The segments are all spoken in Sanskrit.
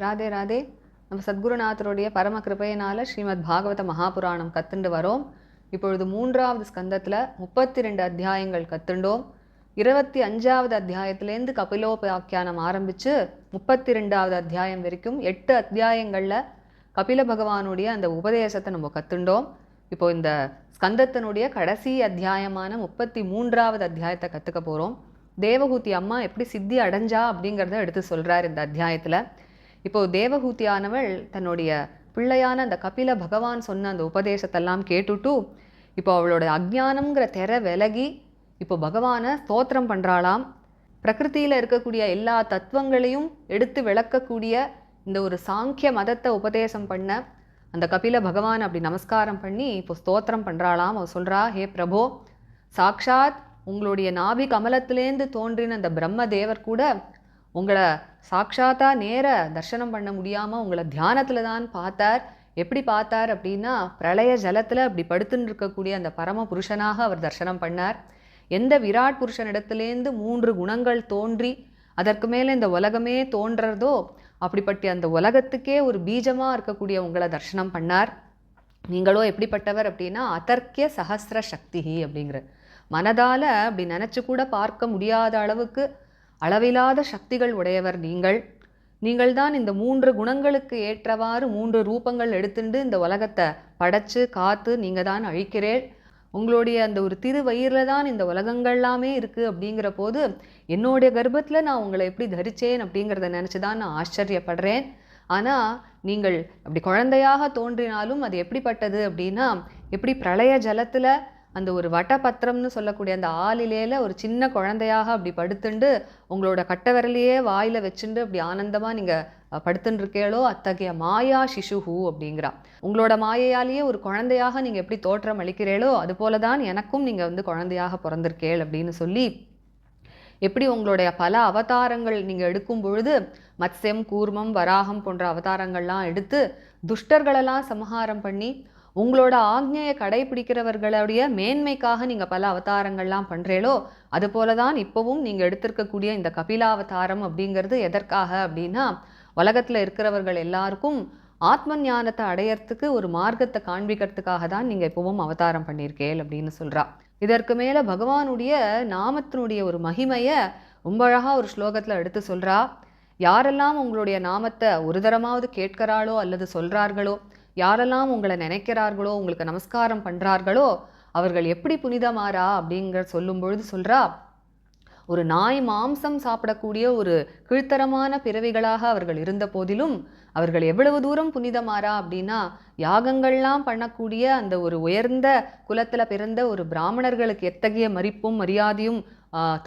ராதே ராதே. நம்ம சத்குருநாதருடைய பரம கிருபையினால ஸ்ரீமத் பாகவத மகாபுராணம் கத்துண்டு வரோம். இப்பொழுது 3வது ஸ்கந்தத்தில் 32 அத்தியாயங்கள் கத்துண்டோம். 25வது அத்தியாயத்திலேருந்து கபிலோபாக்கியானம் ஆரம்பித்து 32வது அத்தியாயம் வரைக்கும் 8 அத்தியாயங்களில் கபில பகவானுடைய அந்த உபதேசத்தை நம்ம கத்துண்டோம். இப்போ இந்த ஸ்கந்தத்தினுடைய கடைசி அத்தியாயமான 33வது அத்தியாயத்தை கற்றுக்க போகிறோம். தேவஹூதி அம்மா எப்படி சித்தி அடைஞ்சா அப்படிங்கிறத எடுத்து சொல்கிறார் இந்த அத்தியாயத்தில். இப்போது தேவஹூதியானவள் தன்னுடைய பிள்ளையான அந்த கபில பகவான் சொன்ன அந்த உபதேசத்தெல்லாம் கேட்டுட்டு இப்போ அவளோட அஜ்ஞானம்ங்கிற திரை விலகி இப்போ பகவானை ஸ்தோத்திரம் பண்ணுறாளாம். பிரகிருத்தியில் இருக்கக்கூடிய எல்லா தத்துவங்களையும் எடுத்து விளக்கக்கூடிய இந்த ஒரு சாங்கிய மதத்தை உபதேசம் பண்ண அந்த கபில பகவான் அப்படி நமஸ்காரம் பண்ணி இப்போ ஸ்தோத்திரம் பண்ணுறாளாம். அவள் சொல்கிறா, ஹே பிரபோ, சாக்ஷாத் உங்களுடைய நாபி கமலத்திலேருந்து தோன்றின அந்த பிரம்ம தேவர் கூட உங்களை சாட்சாத்தா நேர தர்சனம் பண்ண முடியாமல் உங்களை தியானத்தில் தான் பார்த்தார். எப்படி பார்த்தார் அப்படின்னா, பிரளய ஜலத்தில் அப்படி படுத்துன்னு இருக்கக்கூடிய அந்த பரம புருஷனாக அவர் தர்சனம் பண்ணார். எந்த விராட் புருஷனிடத்துலேருந்து 3 குணங்கள் தோன்றி அதற்கு மேலே இந்த உலகமே தோன்றதோ அப்படிப்பட்ட அந்த உலகத்துக்கே ஒரு பீஜமாக இருக்கக்கூடிய உங்களை தர்சனம் பண்ணார். நீங்களோ எப்படிப்பட்டவர் அப்படின்னா, அதர்க்கிய சஹஸ்ர சக்தி அப்படிங்கிற மனதால் அப்படி நினச்சி கூட பார்க்க முடியாத அளவுக்கு அளவில்லாத சக்திகள் உடையவர் நீங்கள் தான் இந்த 3 குணங்களுக்கு ஏற்றவாறு 3 ரூபங்கள் எடுத்துட்டு இந்த உலகத்தை படைச்சு காத்து நீங்கள் தான் அழிக்கிறேள். உங்களுடைய அந்த ஒரு திருவயிறில் தான் இந்த உலகங்கள்லாமே இருக்குது. அப்படிங்கிற போது என்னுடைய கர்ப்பத்தில் நான் உங்களை எப்படி தரிச்சேன் அப்படிங்கிறத நினச்சி தான் நான் ஆச்சரியப்படுறேன். ஆனால் நீங்கள் அப்படி குழந்தையாக தோன்றினாலும் அது எப்படிப்பட்டது அப்படின்னா, எப்படி பிரளய ஜலத்தில் அந்த ஒரு வட்டபத்திரம்னு சொல்லக்கூடிய அந்த ஆளிலேல ஒரு சின்ன குழந்தையாக அப்படி படுத்துண்டு உங்களோட கட்டை விரலையே வாயில் வச்சுண்டு அப்படி ஆனந்தமாக நீங்கள் படுத்துன்னு இருக்கேளோ அத்தகைய மாயா சிசுஹு அப்படிங்கிறா. உங்களோட மாயையாலேயே ஒரு குழந்தையாக நீங்கள் எப்படி தோற்றம் அளிக்கிறீளோ அது போல தான் எனக்கும் நீங்கள் குழந்தையாக பிறந்திருக்கேள் அப்படின்னு சொல்லி, எப்படி உங்களுடைய பல அவதாரங்கள் நீங்கள் எடுக்கும் பொழுது மத்ஸ்யம், கூர்மம், வராகம் போன்ற அவதாரங்கள்லாம் எடுத்து துஷ்டர்களெல்லாம் சம்ஹாரம் பண்ணி உங்களோட ஆக்ஞையை கடைபிடிக்கிறவர்களுடைய மேன்மைக்காக நீங்கள் பல அவதாரங்கள்லாம் பண்ணுறீளோ அது போல தான் இப்போவும் நீங்கள் எடுத்திருக்கக்கூடிய இந்த கபிலாவதாரம் அப்படிங்கிறது எதற்காக அப்படின்னா, உலகத்தில் இருக்கிறவர்கள் எல்லாருக்கும் ஆத்ம ஞானத்தை அடையறதுக்கு ஒரு மார்க்கத்தை காண்பிக்கிறதுக்காக தான் நீங்கள் இப்போவும் அவதாரம் பண்ணியிருக்கேள் அப்படின்னு சொல்கிறா. இதற்கு மேலே பகவானுடைய நாமத்தினுடைய ஒரு மகிமையை ரொம்ப அழகாக ஒரு ஸ்லோகத்தில் எடுத்து சொல்கிறா. யாரெல்லாம் உங்களுடைய நாமத்தை ஒரு தரமாவது கேட்கிறாளோ அல்லது சொல்கிறார்களோ, யாரெல்லாம் உங்களை நினைக்கிறார்களோ, உங்களுக்கு நமஸ்காரம் பண்ணுறார்களோ அவர்கள் எப்படி புனிதமாறா அப்படிங்கிற சொல்லும் பொழுது சொல்கிறா, ஒரு நாய் மாம்சம் சாப்பிடக்கூடிய ஒரு கீழ்த்தரமான பிறவிகளாக அவர்கள் இருந்த போதிலும் அவர்கள் எவ்வளவு தூரம் புனிதமாறா அப்படின்னா, யாகங்கள்லாம் பண்ணக்கூடிய அந்த ஒரு உயர்ந்த குலத்தில் பிறந்த ஒரு பிராமணர்களுக்கு எத்தகைய மதிப்பும் மரியாதையும்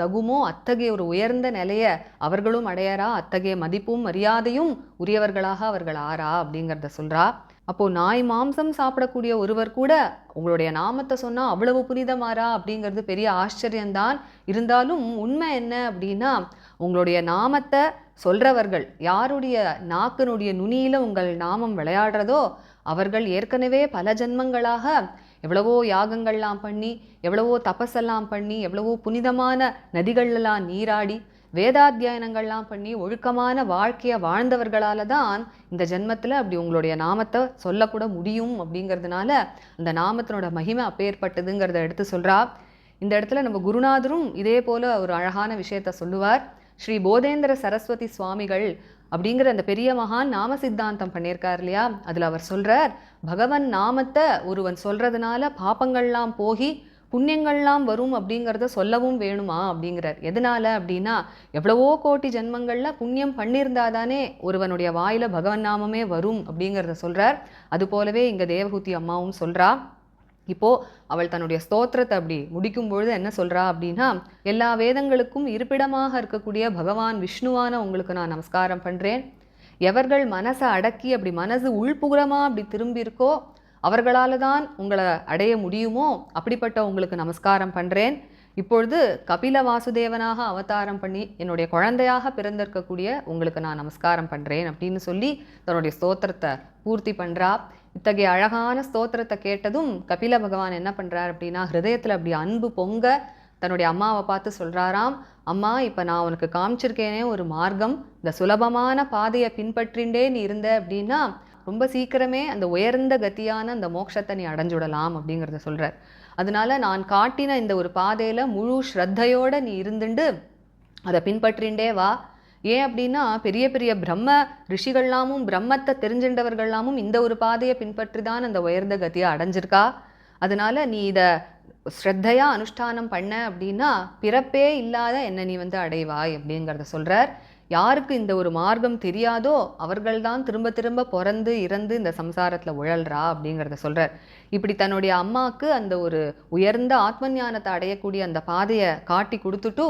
தகுமோ அத்தகைய ஒரு உயர்ந்த நிலையை அவர்களும் அடையறா, அத்தகைய மதிப்பும் மரியாதையும் உரியவர்களாக அவர்கள் ஆறா அப்படிங்கிறத சொல்கிறா. அப்போது நாய் மாம்சம் சாப்பிடக்கூடிய ஒருவர் கூட உங்களுடைய நாமத்தை சொன்னால் அவ்வளவு புனிதமாறா அப்படிங்கிறது பெரிய ஆச்சரியம்தான். இருந்தாலும் உண்மை என்ன அப்படின்னா, உங்களுடைய நாமத்தை சொல்கிறவர்கள் யாருடைய நாக்கினுடைய நுனியில் உங்கள் நாமம் விளையாடுறதோ அவர்கள் ஏற்கனவே பல ஜென்மங்களாக எவ்வளவோ யாகங்கள்லாம் பண்ணி, எவ்வளவோ தபஸெல்லாம் பண்ணி, எவ்வளவோ புனிதமான நதிகள்லாம் நீராடி, வேதாத்தியாயனங்கள்லாம் பண்ணி ஒழுக்கமான வாழ்க்கையை வாழ்ந்தவர்களால் தான் இந்த ஜென்மத்தில் அப்படி உங்களுடைய நாமத்தை சொல்லக்கூட முடியும். அப்படிங்கிறதுனால அந்த நாமத்தினோட மகிமை அப்பேற்பட்டதுங்கிறத எடுத்து சொல்கிறா. இந்த இடத்துல நம்ம குருநாதரும் இதே போல் ஒரு அழகான விஷயத்த சொல்லுவார். ஸ்ரீ போதேந்திர சரஸ்வதி சுவாமிகள் அப்படிங்கிற அந்த பெரிய மகான் நாம சித்தாந்தம் பண்ணியிருக்கார் இல்லையா, அதில் அவர் சொல்கிறார், பகவன் நாமத்தை ஒருவன் சொல்கிறதுனால பாப்பங்கள்லாம் போகி புண்ணியங்கள்லாம் வரும் அப்படிங்கிறத சொல்லவும் வேணுமா அப்படிங்கிறார். எதனால அப்படின்னா, எவ்வளவோ கோடி ஜென்மங்களில் புண்ணியம் பண்ணியிருந்தாதானே ஒருவனுடைய வாயில் பகவன் நாமமே வரும் அப்படிங்கிறத சொல்கிறார். அது போலவே இங்கே தேவஹூதி அம்மாவும் சொல்கிறா. இப்போது அவள் தன்னுடைய ஸ்தோத்திரத்தை அப்படி முடிக்கும் பொழுது என்ன சொல்கிறா அப்படின்னா, எல்லா வேதங்களுக்கும் இருப்பிடமாக இருக்கக்கூடிய பகவான் விஷ்ணுவான உங்களுக்கு நான் நமஸ்காரம் பண்ணுறேன். எவர்கள் மனசை அடக்கி அப்படி மனசு உள்புறமாக அப்படி திரும்பி இருக்கோ அவர்களால் தான் உங்களை அடைய முடியுமோ அப்படிப்பட்ட உங்களுக்கு நமஸ்காரம் பண்ணுறேன். இப்பொழுது கபில வாசுதேவனாக அவதாரம் பண்ணி என்னுடைய குழந்தையாக பிறந்திருக்கக்கூடிய உங்களுக்கு நான் நமஸ்காரம் பண்ணுறேன் அப்படின்னு சொல்லி தன்னுடைய ஸ்தோத்திரத்தை பூர்த்தி பண்ணுறா. இத்தகைய அழகான ஸ்தோத்திரத்தை கேட்டதும் கபில பகவான் என்ன பண்ணுறார் அப்படின்னா, ஹிருதயத்தில் அப்படி அன்பு பொங்க தன்னுடைய அம்மாவை பார்த்து சொல்கிறாராம், அம்மா இப்போ நான் உனக்கு காமிச்சிருக்கேனே ஒரு மார்க்கம், இந்த சுலபமான பாதையை பின்பற்றிண்டே நீ இருந்த அப்படின்னா ரொம்ப சீக்கிரமே அந்த உயர்ந்த கத்தியான அந்த மோட்சத்தை நீ அடைஞ்சுடலாம் அப்படிங்கிறத சொல்கிறார். அதனால நான் காட்டின இந்த ஒரு பாதையில் முழு ஸ்ரத்தையோடு நீ இருந்துண்டு அதை பின்பற்றிண்டே வா. ஏன் அப்படின்னா பெரிய பெரிய பிரம்ம ரிஷிகள்லாமும் பிரம்மத்தை தெரிஞ்சின்றவர்கள்லாமும் இந்த ஒரு பாதையை பின்பற்றி தான் அந்த உயர்ந்த கத்தியை அடைஞ்சிருக்கா. அதனால நீ இதை ஸ்ரத்தையாக அனுஷ்டானம் பண்ண அப்படின்னா பிறப்பே இல்லாத என்னை நீ அடைவாய் அப்படிங்கிறத சொல்கிறார். யாருக்கு இந்த ஒரு மார்க்கம் தெரியாதோ அவர்கள்தான் திரும்ப திரும்ப பிறந்து இறந்து இந்த சம்சாரத்தில் உழல்றா அப்படிங்கிறத சொல்கிறார். இப்படி தன்னுடைய அம்மாவுக்கு அந்த ஒரு உயர்ந்த ஆத்ம ஞானத்தை அடையக்கூடிய அந்த பாதையை காட்டி கொடுத்துட்டு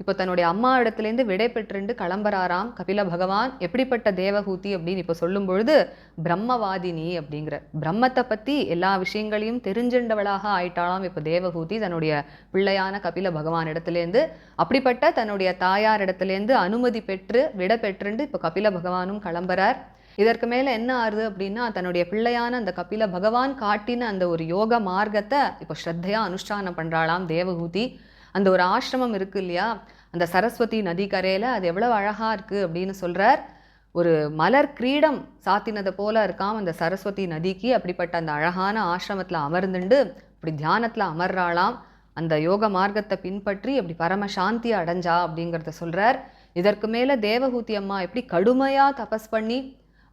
இப்போ தன்னுடைய அம்மா இடத்துலேருந்து விடை பெற்றுண்டு கிளம்புறாராம் கபில பகவான். எப்படிப்பட்ட தேவஹூதி அப்படின்னு இப்போ சொல்லும் பொழுது பிரம்மவாதினி அப்படிங்கிற பிரம்மத்தை பற்றி எல்லா விஷயங்களையும் தெரிஞ்சின்றவளாக ஆயிட்டாலாம் இப்போ தேவஹூதி தன்னுடைய பிள்ளையான கபில பகவான் இடத்துலேருந்து. அப்படிப்பட்ட தன்னுடைய தாயார் இடத்துலேருந்து அனுமதி பெற்று விடை பெற்றுண்டு இப்போ கபில பகவானும் கிளம்புறார். இதற்கு மேலே என்ன ஆறுது அப்படின்னா தன்னுடைய பிள்ளையான அந்த கபில பகவான் காட்டின அந்த ஒரு யோக மார்க்கத்தை இப்போ ஸ்ரத்தையாக அனுஷ்டானம் பண்ணுறாளாம் தேவஹூதி. அந்த ஒரு ஆசிரமம் இருக்குது இல்லையா, அந்த சரஸ்வதி நதி கரையில் அது எவ்வளோ அழகாக இருக்குது அப்படின்னு சொல்கிறார். ஒரு மலர் கிரீடம் சாத்தினதை போல இருக்காம் அந்த சரஸ்வதி நதிக்கு. அப்படிப்பட்ட அந்த அழகான ஆசிரமத்தில் அமர்ந்துண்டு இப்படி தியானத்தில் அமர்றாளாம். அந்த யோக மார்க்கத்தை பின்பற்றி அப்படி பரம சாந்தி அடைஞ்சா அப்படிங்கிறத சொல்கிறார். இதற்கு மேலே தேவஹூதி அம்மா எப்படி கடுமையாக தபஸ் பண்ணி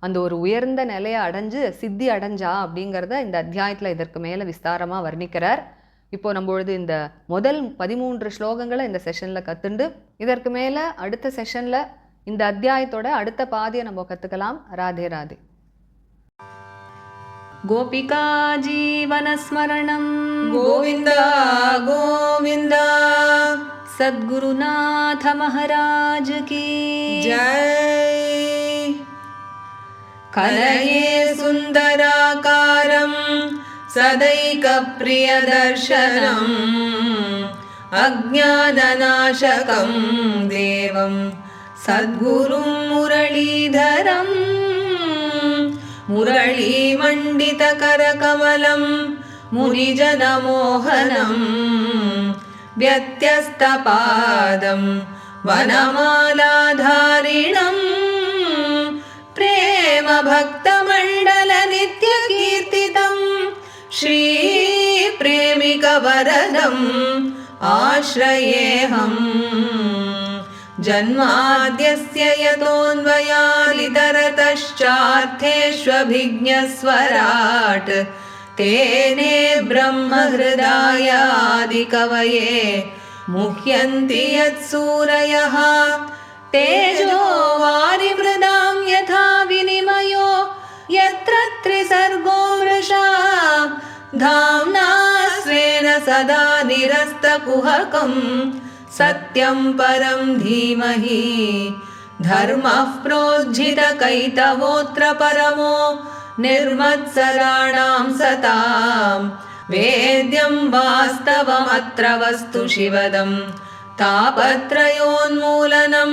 அந்த ஒரு உயர்ந்த நிலையை அடைஞ்சு சித்தி அடைஞ்சா அப்படிங்கிறத இந்த அத்தியாயத்தில் இதற்கு மேலே விஸ்தாரமாக வர்ணிக்கிறார். இப்போ நம்மளது இந்த முதல் 13 ஸ்லோகங்களை இந்த செஷனில் கற்றுண்டு இதற்கு மேலே அடுத்த செஷனில் இந்த அத்தியாயத்தோட அடுத்த பாதியை நம்ம கற்றுக்கலாம். ராதே ராதே. கோபிகா ஜீவனஸ்மரணம் கோவிந்தா கோவிந்தா. சத்குருநாத மகாராஜ் கி ஜெய். கலயே சுந்தராகாரம் सदैकप्रियदर्शनम् अज्ञाननाशकं देवं सद्गुरुं मुरलीधरं मुरलीमण्डितकरकमलं मुनिजनमोहनं व्यत्यस्तपादं वनमालाधारिणं प्रेमभक्तमण्डलनित्यकीर्तितं श्री प्रेमिकवरदम् आश्रयेऽहम्। जन्माद्यस्य यतोऽन्वयादितरतश्चार्थेष्वभिज्ञस्वराट् तेने ब्रह्महृदायादिकवये मुह्यन्ति यत्सूरयः तेजो वारिमृदां यथा विनिमयो यत्र त्रिसर्गो वृषा धाम्ना स्वेन सदा निरस्तकुहकं सत्यं परं धीमहि धर्मः प्रोज्झितकैतवोऽत्र परमो निर्मत्सराणां सतां वेद्यं वास्तवमत्र वस्तु शिवदं तापत्रयोन्मूलनं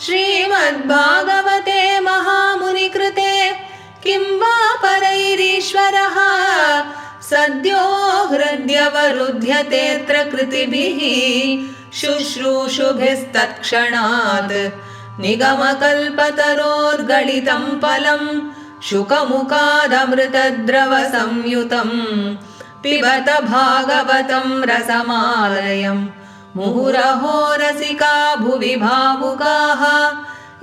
श्रीमद्भागवते महामुनिकृते किं वा परैरीश्वरः सद्यो हृद्यवरुध्यतेऽत्र कृतिभिः शुश्रूषुभिस्तत्क्षणात् निगमकल्पतरोर्गलितं फलं शुकमुखादमृतद्रवसंयुतं पिबत भागवतं रसमालयं मुहुरहो रसिका भुवि भावुकाः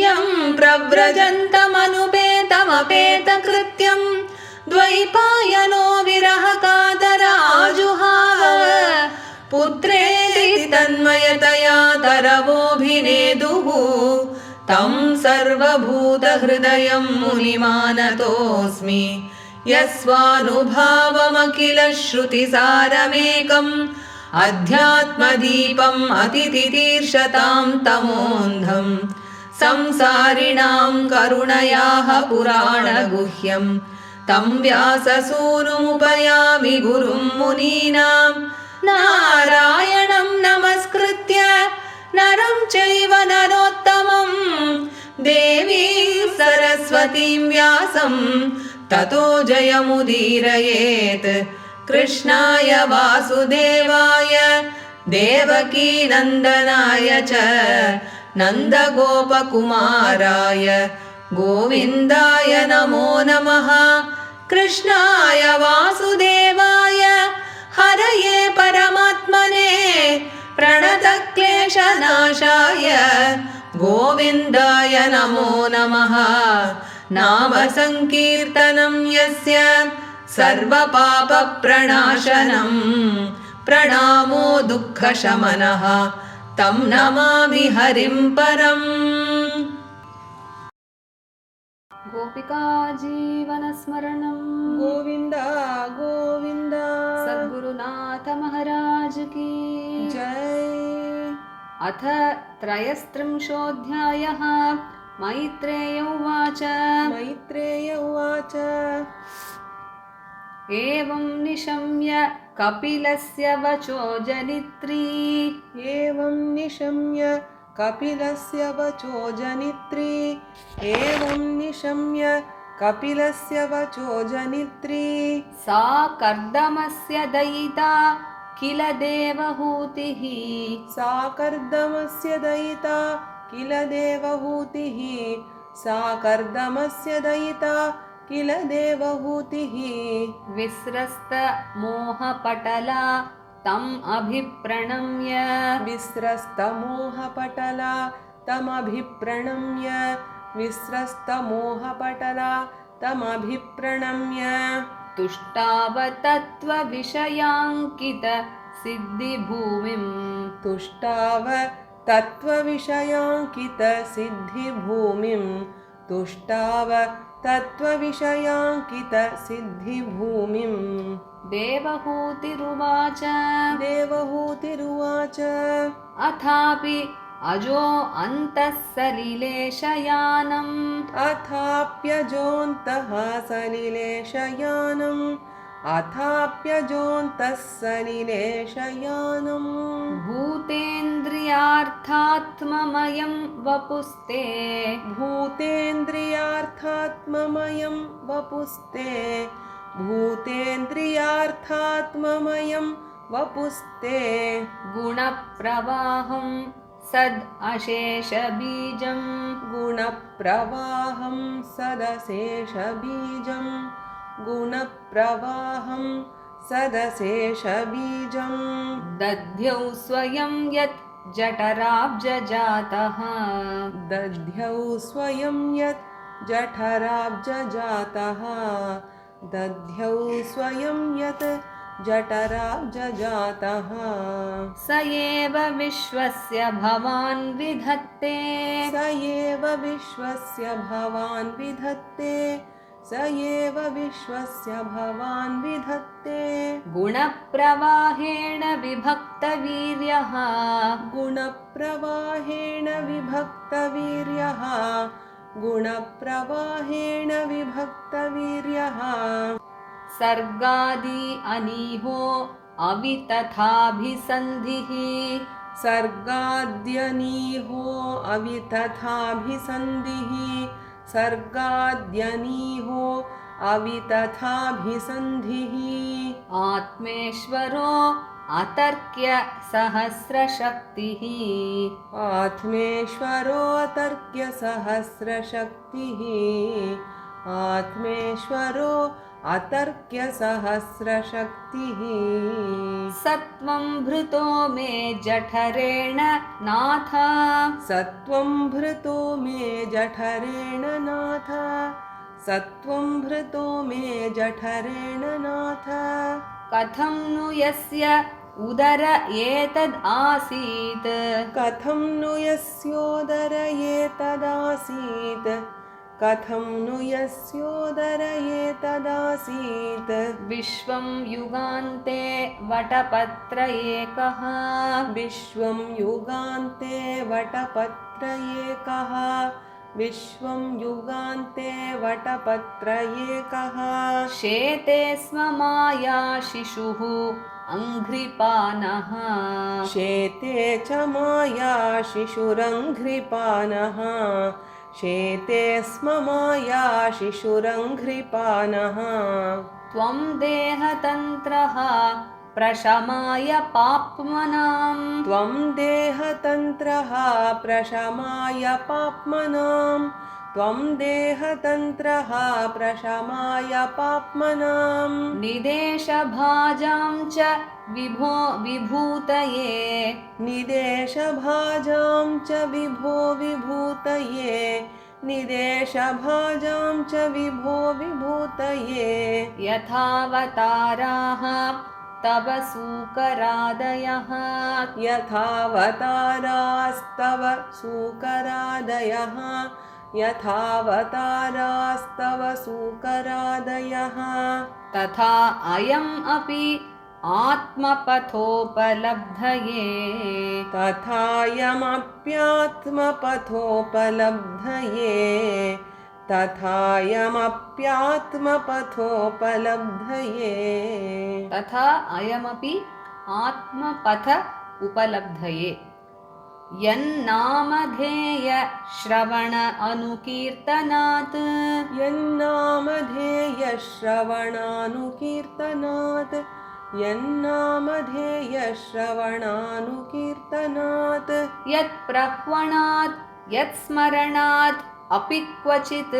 यं प्रव्रजन्तमनुपेतमपेतकृत्यं द्वैपायनो विरहकातराजुहाव पुत्रेति तन्मयतया तरवोऽभिनेदुः तं सर्वभूतहृदयं मुनिमानतोऽस्मि यस्वानुभावमखिल श्रुतिसारमेकम् अध्यात्मदीपम् अतितितीर्षतां तमोऽन्धं संसारिणां करुणयाः पुराणगुह्यं तं व्याससूनुमुपयामि गुरुं मुनीनां नारायणं नमस्कृत्य नरं चैव नरोत्तमं देवीं सरस्वतीं व्यासं ततो जयमुदीरयेत्। कृष्णाय वासुदेवाय देवकी नन्दनाय च नन्दगोपकुमाराय गोविन्दाय नमो नमः। कृष्णाय वासुदेवाय हरये परमात्मने प्रणतक्लेशनाशाय गोविन्दाय नमो नमः। नाम संकीर्तनं यस्य सर्वपापप्रणाशनं प्रणामो दुःखशमनः तं नमामि हरिं परम्। गोपिका जीवनस्मरणं गोविन्द गोविन्द सद्गुरुनाथ महाराज की जय। अथ त्रयस्त्रिंशोऽध्यायः। मैत्रेय उवाच मैत्रेय उवाच एवं निशम्य कपिलस्य वचो जनित्री एवं निशम्य कपिलस्य वचो जनित्री एवं निशम्य कपिलस्य वचो जनित्री सा कर्दमस्य दयिता किल देवहूतिः सा कर्दमस्य दयिता किल देवहूतिः सा कर्दमस्य दयिता किल देवहूतिः विस्रस्त मोहपटला तम् अभिप्रणम्य विस्रस्तमोहपटला तमभिप्रणम्य विस्रस्तमोहपटला तमभिप्रणम्य तुष्टावतत्त्वविषयाङ्कित सिद्धिभूमिं तुष्टाव तत्त्वविषयाङ्कित सिद्धिभूमिं तुष्टाव तत्त्वविषयाङ्कित सिद्धिभूमिं देवहूतिरुवाच देवहूतिरुवाच अथापि अजो अन्तः सलिलेशयानम् अथाप्यजोऽन्तः सलिलेशयानम् अथाप्यजोऽन्तः सलिलेशयानम् भूतेन्द्रियार्थात्ममयं वपुस्ते भूतेन्द्रियार्थात्ममयं वपुस्ते भूतेन्द्रियार्थात्ममयं वपुस्ते गुणप्रवाहं सद् अशेषबीजं गुणप्रवाहं सदशेषबीजं गुणप्रवाहं सदशेषबीजं दध्यौ स्वयं यत् जठराब्जजातः दध्यौ स्वयं यत् जठराब्जजातः दध्यौ स्वयं यत् जठराब्जजातः स एव विश्वस्य भवान् विधत्ते स एव विश्वस्य भवान् विधत्ते स एव विश्वस्य भवान् विधत्ते गुणप्रवाहेण विभक्तवीर्यः गुणप्रवाहेण विभक्तवीर्यः गुणप्रवाहेण विभक्तवीर्यः सर्गादि अनीहो अवितथाभिसन्धिः सर्गाद्यनीहो अवितथाभिसन्धिः सर्गाद्यनीहो अवितथाभिसन्धिः आत्मेश्वरो अतर्क्य सहस्रशक्तिः आत्मेश्वरोऽतर्क्य सहस्रशक्तिः आत्मेश्वरो अतर्क्य सहस्रशक्तिः सत्वं भृतो मे जठरेण नाथ सत्वं भृतो मे जठरेण नाथ सत्वं भृतो मे जठरेण नाथ कथं नु यस्य उदर एतद् आसीत् कथं नु यस्योदर एतदासीत् कथं नु यस्योदर एतदासीत् विश्वं युगान्ते वटपत्र एकः विश्वं युगान्ते वटपत्र एकः विश्वं युगान्ते वटपत्र एकः शेते स्म माया शिशुः अङ्घ्रिपानः शेते च माया शिशुरङ्घ्रिपानः शेते स्म माया शिशुरङ्घ्रिपानः त्वं देहतन्त्रः प्रशमाय पाप्मनां त्वं देहतन्त्रः प्रशमाय पाप्मनां त्वं देहतन्त्रः प्रशमाय पाप्मनां निदेशभाजां च विभूतये निदेशभाजां च विभो विभूतये निदेशभाजां च विभो विभूतये यथावताराः तव सूकरादयः यथावतारास्तव सूकरादयः यथावतारास्तव सूकरादयः तथा अयम् अपि आत्मपथोपलब्धये तथायमप्यात्मपथोपलब्धये तथायमप्यात्मपथोपलब्धये तथा अयमपि आत्मपथ उपलब्धये यन्नामधेय श्रवण अनुकीर्तनात् यन्नामधेयश्रवणानुकीर्तनात् यन्नामधेयश्रवणानुकीर्तनात् यत्प्रह्वणात् यत्स्मरणात् अपि क्वचित्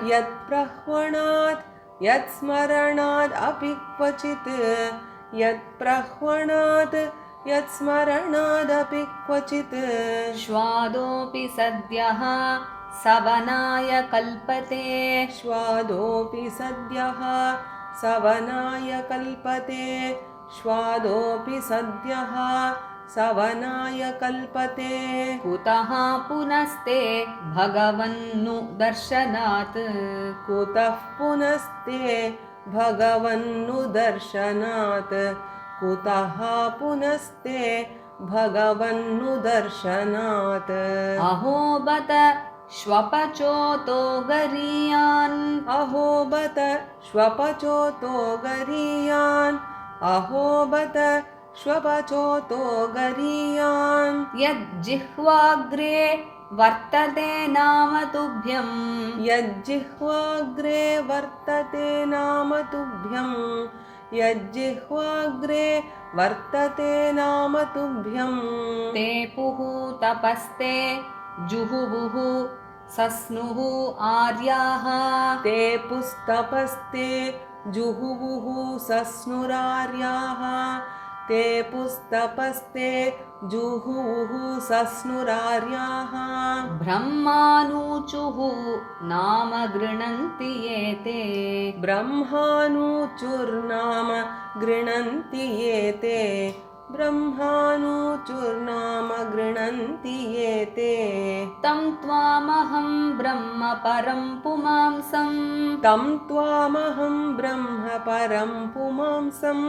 यत्प्रह्वणात् यत्स्मरणात् अपि क्वचित् यत्प्रह्वणात् यत्स्मरणादपि क्वचित् श्वादोऽपि सद्यः सवनाय कल्पते स्वादोऽपि सद्यः सवनाय कल्पते स्वादोऽपि सद्यः सवनाय कल्पते कुतः पुनस्ते भगवन्नु दर्शनात् कुतः पुनस्ते भगवन्नु दर्शनात् कुतः पुनस्ते भगवन्नु दर्शनात् अहो बत श्वपचोतो गरीयान् अहो बत श्वपचोतो गरीयान् अहो बत श्वपचोतो गरीयान् यज्जिह्वाग्रे वर्तते नाम तुभ्यं यज्जिह्वाग्रे वर्तते नाम तुभ्यं यज्जिह्वाग्रे वर्तते नाम तुभ्यं ते पुः तपस्ते जुहुवुः सस्नुः आर्याः ते पुस्तपस्ते जुहुवुः सस्नुरार्याः ते पुस्तपस्ते जुहुवुः सस्नुरार्याः ब्रह्मानुचुः नाम गृह्णन्ति ये ते ब्रह्मानुचुर्नाम गृह्णन्ति ये ते ब्रह्मानुचुर्नाम गृह्णन्ति ये ते तं त्वामहं ब्रह्म परं पुमांसं तं त्वामहं ब्रह्म परं पुमांसं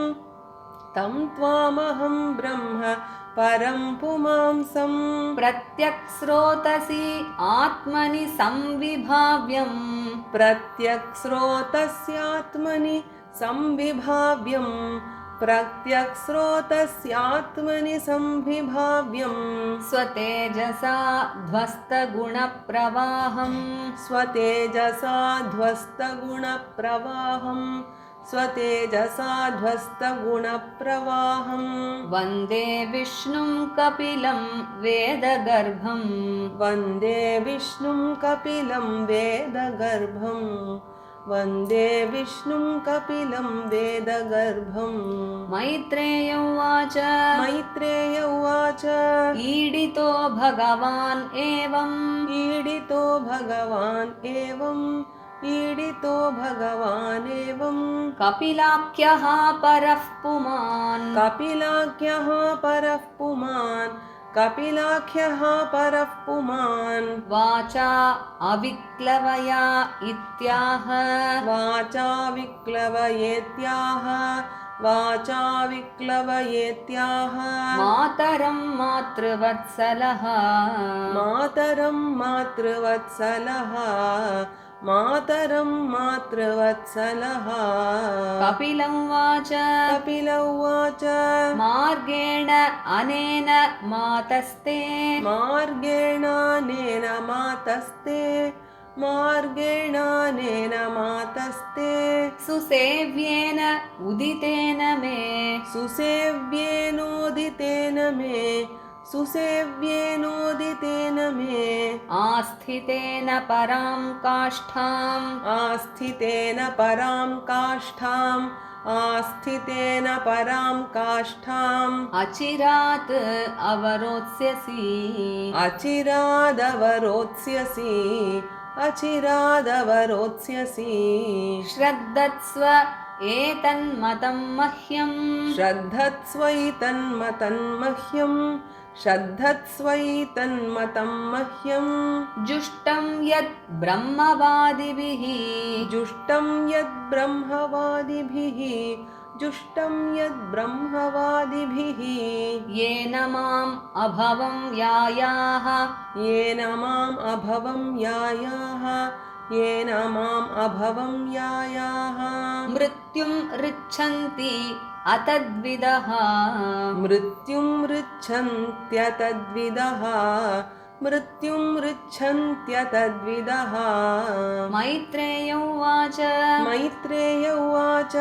तं त्वामहं ब्रह्म परं पुमांसं प्रत्यक्स्रोतसि आत्मनि संविभाव्यं प्रत्यक्स्रोतस्यात्मनि संविभाव्यं प्रत्यक्स्रोतस्यात्मनि संविभाव्यं स्वतेजसा ध्वस्तगुणप्रवाहं स्वतेजसा ध्वस्तगुणप्रवाहं स्वतेजसा ध्वस्तगुणप्रवाहं वन्दे विष्णुं कपिलं वेदगर्भं वन्दे विष्णुं कपिलं वेदगर्भं वन्दे विष्णुं कपिलं वेदगर्भं मैत्रेय उवाच मैत्रेय उवाच ईडितो भगवान् एवम् ईडितो भगवान् एवम् ईडितो भगवान् एवम् कपिलाख्यः परः पुमान् कपिलाख्यः परः पुमान् कपिलाख्यः परः पुमान् वाचा अविक्लवया इत्याह वाचा विक्लवयेत्याह वाचा विक्लवयेत्याह मातरं मातृवत्सलः मातरं मातृवत्सलः मातरं मातृवत्सलः कपिल उवाच कपिल उवाच मार्गेण अनेन मातस्ते मार्गेणानेन मातस्ते मार्गेणानेन मातस्ते सुसेव्येन उदितेन मे सुसेव्येनोदितेन मे सुसेव्येनोदितेन मे आस्थितेन परां काष्ठाम् आस्थितेन परां काष्ठाम् आस्थितेन परां काष्ठाम् अचिरात् अवरोत्स्यसि अचिरादवरोत्स्यसि अचिरादवरोत्स्यसि श्रद्धत्स्व एतन्मतं मह्यम् श्रद्धत्स्वैतन्मतन्मह्यम् श्रद्धत्स्वैतन्मतं मह्यम् जुष्टं यत् ब्रह्मवादिभिः जुष्टं यद् ब्रह्मवादिभिः जुष्टं यद् ब्रह्मवादिभिः येन माम् अभवं यायाः येन माम् अभवं यायाः येन माम् अभवं यायाः मृत्युं ऋच्छन्ति अतद्विदः मृत्युं ऋच्छन्त्यतद्विदः मृत्युं ऋच्छन्त्यतद्विदः मैत्रेय उवाच मैत्रेय उवाच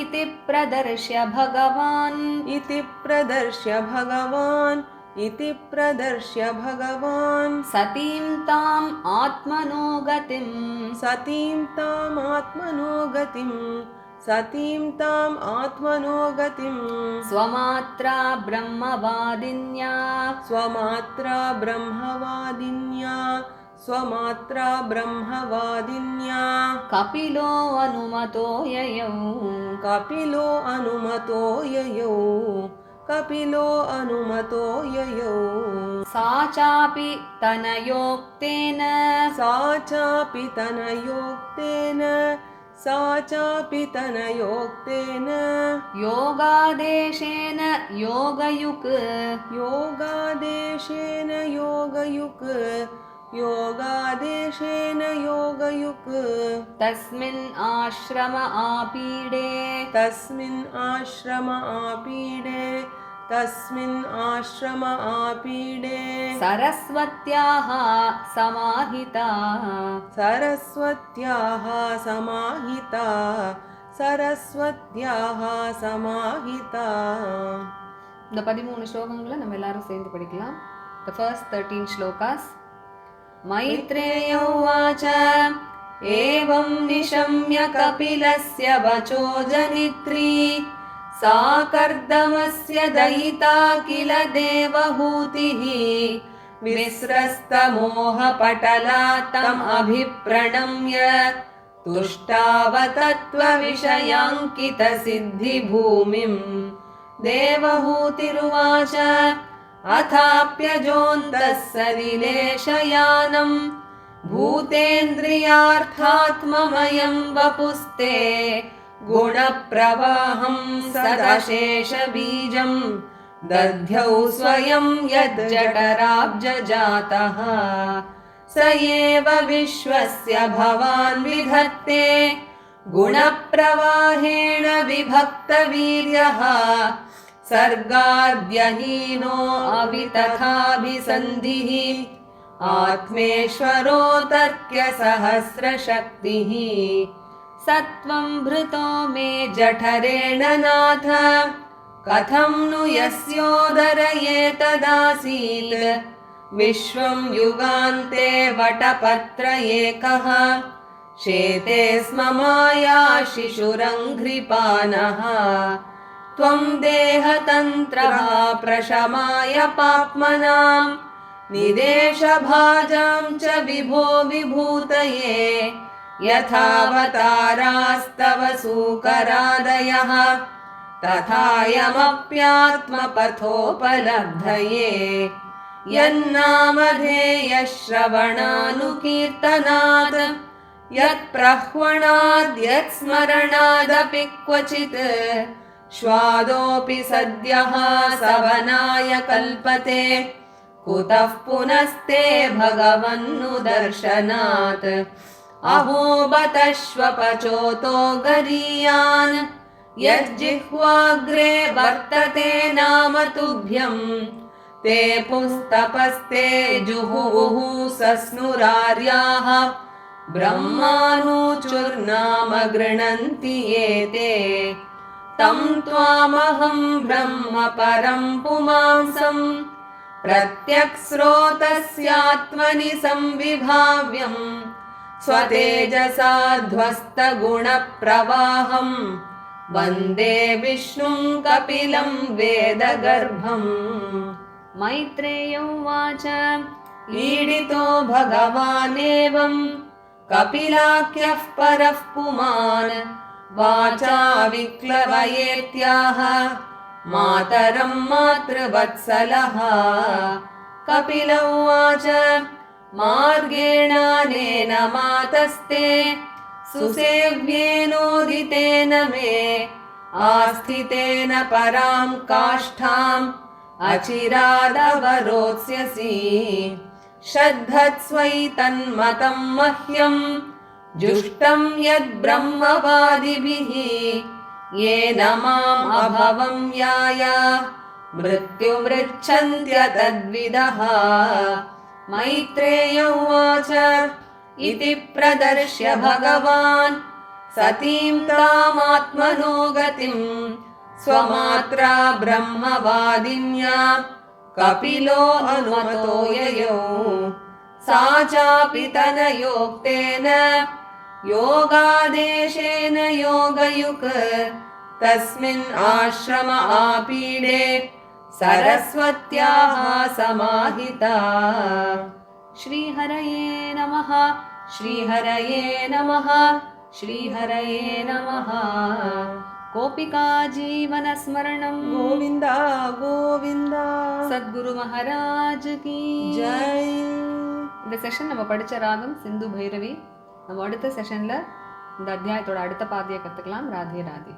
इति प्रदर्श्य भगवान् इति प्रदर्श्य भगवान् इति प्रदर्श्य भगवान् सतीं ताम् आत्मनो गतिम् सतीं ताम् आत्मनो गतिम् सतीं ताम् आत्मनो गतिम् स्वमात्रा ब्रह्मवादिन्या स्वमात्रा ब्रह्मवादिन्या स्वमात्रा ब्रह्मवादिन्या कपिलो अनुमतो ययौ कपिलो अनुमतो ययौ कपिलो अनुमतो ययौ सा चापि तनयोक्तेन सा चापि तनयोक्तेन सा चापि तनयोक्तेन योगादेशेन योगयुक् योगादेशेन योगयुक् योगादेशेन योगयुक् तस्मिन् आश्रम आपीडे तस्मिन् आश्रम आपीडे तस्मिन् आश्रम आपीडे सरस्वत्याः समाहिता सरस्वत्याः समाहिता सरस्वत्याः समाहिता இந்த 13 ஸ்லோகங்களை நம்ம எல்லாரும் சேர்ந்து படிக்கலாம். The first 13 shlokas. मैत्रेय उवाच एवं निशम्य कपिलस्य वचो जनित्री सा कर्दमस्य दयिता किल देवहूतिः विस्रस्तमोहपटला तम् अभिप्रणम्य तुष्टावतत्त्वविषयाङ्कितसिद्धिभूमिम् देवहूतिरुवाच अथाप्यजोऽन्तः सलिलेशयानम् भूतेन्द्रियार्थात्ममयं वपुस्ते गुणप्रवाहं सदशेषबीजं दध्यौ स्वयं यज्जठराब्जजातः स एव विश्वस्य भवान् विधत्ते गुणप्रवाहेण विभक्तवीर्यः सर्गाद्यहीनो अवितथाभिसन्धिः आत्मेश्वरो तर्क्यसहस्रशक्तिः सत्वं भृतो मे जठरेण नाथ कथं नु यस्योदरयेतदासीत् विश्वं युगान्ते वटपत्र एकः शेते स्म माया शिशुरङ्घ्रिपानः त्वं देहतन्त्रः प्रशमाय पाप्मनां निदेशभाजां च विभो विभूतये यथावतारास्तव सूकरादयः तथायमप्यात्मपथोपलब्धये यन्नामधेयश्रवणानुकीर्तनात् यत्प्रह्वणाद् यत्स्मरणादपि क्वचित् श्वादोऽपि सद्यः सवनाय कल्पते कुतः पुनस्ते भगवन्नु दर्शनात् अहो बतश्वपचोतो गरीयान् यज्जिह्वाग्रे वर्तते नाम तुभ्यम् ते पुस्तपस्ते जुहुः सस्नुरार्याः ब्रह्मानुचुर्नाम गृह्णन्ति ये ते तं त्वामहं ब्रह्म परं पुमांसम् प्रत्यक्स्रोतस्यात्मनि संविभाव्यम् स्वतेजसा ध्वस्तगुणप्रवाहम् वन्दे विष्णुं कपिलं वेदगर्भम् मैत्रेय उवाच ईडितो भगवानेवं कपिलाख्यः परः पुमान् वाचा विक्लवयेत्याह मातरं मातृवत्सलः कपिल उवाच मार्गेणानेन मातस्ते सुसेव्येनोदितेन मे आस्थितेन परां काष्ठाम् अचिरादवरोत्स्यसि श्रद्धत्स्वयि तन्मतं मह्यं जुष्टं यद्ब्रह्मवादिभिः येन माम् अभवं याय मृत्युमृच्छन्त्यतद्विदः मैत्रेय उवाच इति प्रदर्श्य भगवान् सतीं तामात्मनो गतिं स्वमात्रा ब्रह्मवादिन्या कपिलो अनुमतो ययौ सा चापि तनयोक्तेन योगादेशेन योगयुक् तस्मिन् आश्रम आपीडे सरस्वत्याः समाहिता श्रीहरये नमः श्रीहरये नमः श्रीहरये नमः गोपिका जीवनस्मरणं गोविन्द गोविन्द சத்குரு மகாராஜ் கி जय இந்த செஷன் நம்ம படிச்ச ராகம் சிந்து பைரவி. நம்ம அடுத்த செஷன்ல இந்த அத்தியாயத்தோட அடுத்த பாதியை கத்துக்கலாம். Radhe Radhe.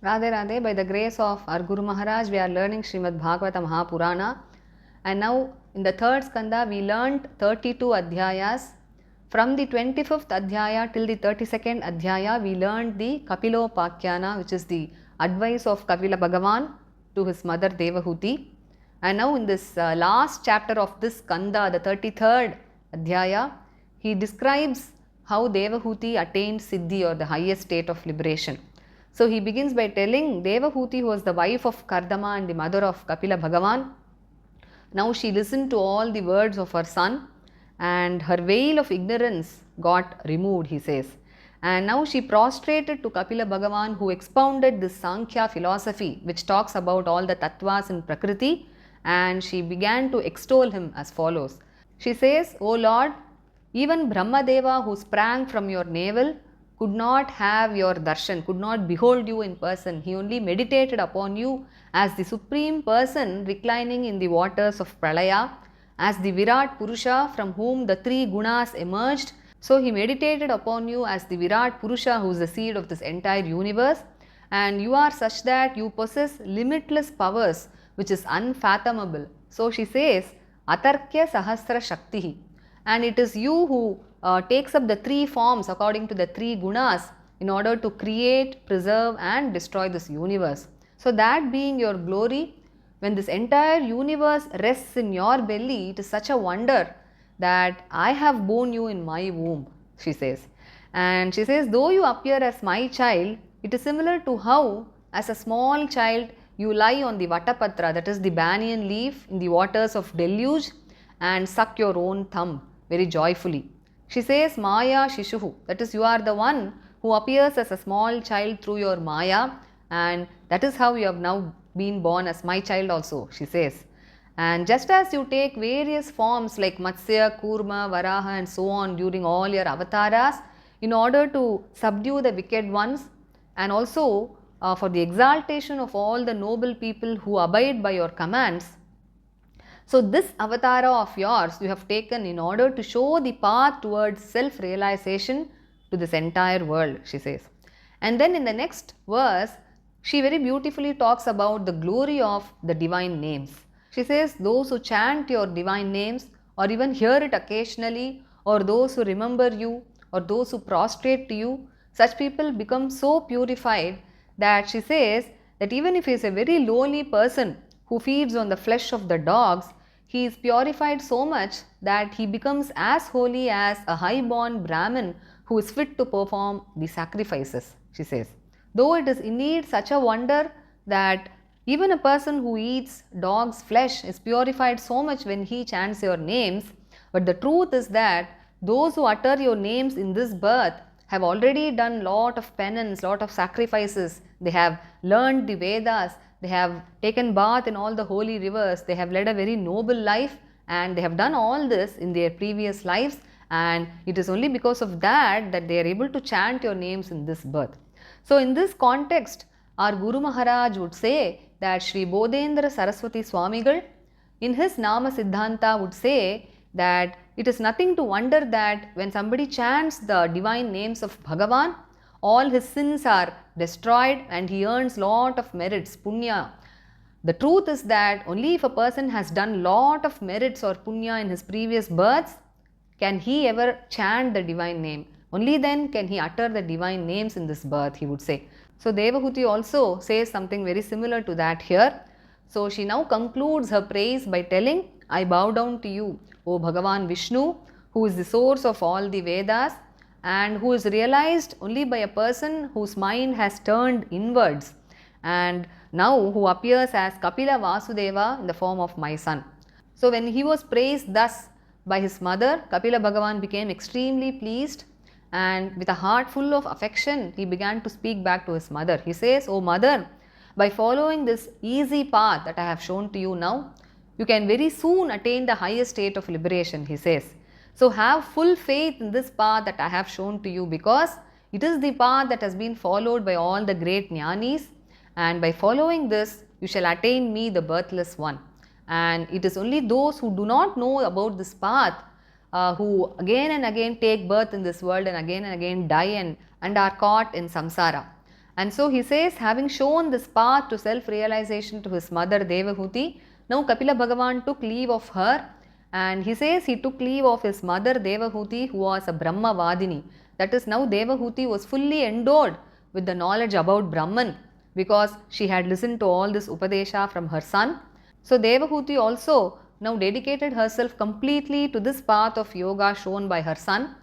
Radhe Radhe. By the grace of our Guru Maharaj, we are learning Srimad Bhagavata Mahapurana, and now in the third skanda we learned 32 adhyayas. From the 25th adhyaya till the 32nd adhyaya we learned the Kapilopakyana, which is the advice of Kapila Bhagavan to his mother Devahuti. And now in this last chapter of this skanda, the 33rd adhyaya, he describes how Devahuti attained Siddhi, or the highest state of liberation. So he begins by telling Devahuti, who was the wife of Kardama and the mother of Kapila Bhagavan. Now she listened to all the words of her son, and her veil of ignorance got removed, he says. And now she prostrated to Kapila Bhagavan, who expounded this Sankhya philosophy which talks about all the tattvas in Prakriti, and she began to extol him as follows. She says, O Lord, even Brahmadeva, who sprang from your navel, could not have your darshan, could not behold you in person. He only meditated upon you as the supreme person reclining in the waters of Pralaya, as the Virat Purusha from whom the three gunas emerged. So he meditated upon you as the Virat Purusha, who is the seed of this entire universe, and you are such that you possess limitless powers which is unfathomable. So she says, Atarkya Sahasra Shaktihi, and it is you who takes up the three forms according to the three gunas in order to create, preserve and destroy this universe. So that being your glory, when this entire universe rests in your belly, it is such a wonder that I have borne you in my womb, she says. And she says, though you appear as my child, it is similar to how as a small child you lie on the Vatapatra, that is the banyan leaf, in the waters of deluge and suck your own thumb very joyfully. She says, Maya Shishuhu, that is you are the one who appears as a small child through your Maya, and that is how you have now been born as my child also, she says. And just as you take various forms like Matsya, Kurma, Varaha and so on during all your avataras in order to subdue the wicked ones, and also for the exaltation of all the noble people who abide by your commands. So this avatara of yours you have taken in order to show the path towards self-realization to this entire world, she says. And then in the next verse, she very beautifully talks about the glory of the divine names. She says, those who chant your divine names, or even hear it occasionally, or those who remember you, or those who prostrate to you, such people become so purified that she says that even if he is a very lowly person who feeds on the flesh of the dogs, he is purified so much that he becomes as holy as a high-born Brahmin who is fit to perform the sacrifices, she says. Though it is indeed such a wonder that even a person who eats dog's flesh is purified so much when he chants your names, but the truth is that those who utter your names in this birth have already done lot of penance, lot of sacrifices. They have learned the Vedas, they have taken bath in all the holy rivers, they have led a very noble life, and they have done all this in their previous lives, and it is only because of that that they are able to chant your names in this birth. So in this context, our Guru Maharaj would say that Sri Bodhendra Saraswati Swamigal in his Nama Siddhanta would say that it is nothing to wonder that when somebody chants the divine names of Bhagavan, all his sins are destroyed and he earns lot of merits, punya. The truth is that only if a person has done lot of merits or punya in his previous births, can he ever chant the divine name. Only then can he utter the divine names in this birth, he would say. So Devahuti also says something very similar to that here. So she now concludes her praise by telling, I bow down to you, O Bhagavan Vishnu, who is the source of all the Vedas and who is realized only by a person whose mind has turned inwards, and now who appears as Kapila Vasudeva in the form of my son. So when he was praised thus by his mother, Kapila Bhagavan became extremely pleased, and with a heart full of affection, he began to speak back to his mother. He says, O mother, by following this easy path that I have shown to you now, you can very soon attain the highest state of liberation, he says. So have full faith in this path that I have shown to you, because it is the path that has been followed by all the great jnanis, and by following this, you shall attain me, the birthless one. And it is only those who do not know about this path who again and again take birth in this world and again die and are caught in samsara. And so he says, having shown this path to self-realization to his mother Devahuti, now Kapila Bhagavan took leave of her, and he says he took leave of his mother Devahuti, who was a Brahma Vadini. That is, now Devahuti was fully endowed with the knowledge about Brahman, because she had listened to all this Upadesha from her son. So Devahuti also now dedicated herself completely to this path of yoga shown by her son,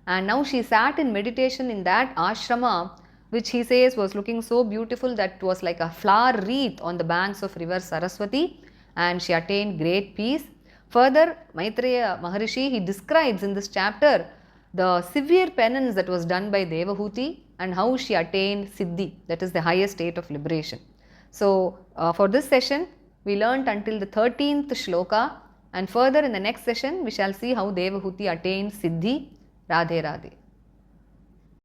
and now she sat in meditation in that ashrama, which he says was looking so beautiful that it was like a flower wreath on the banks of river Saraswati, and she attained great peace. Further, Maitreya Maharishi, he describes in this chapter the severe penance that was done by Devahuti and how she attained Siddhi, that is the highest state of liberation. So for this session, we learnt until the 13th shloka, and further in the next session we shall see how Devahuti attained Siddhi. Radhe Radhe.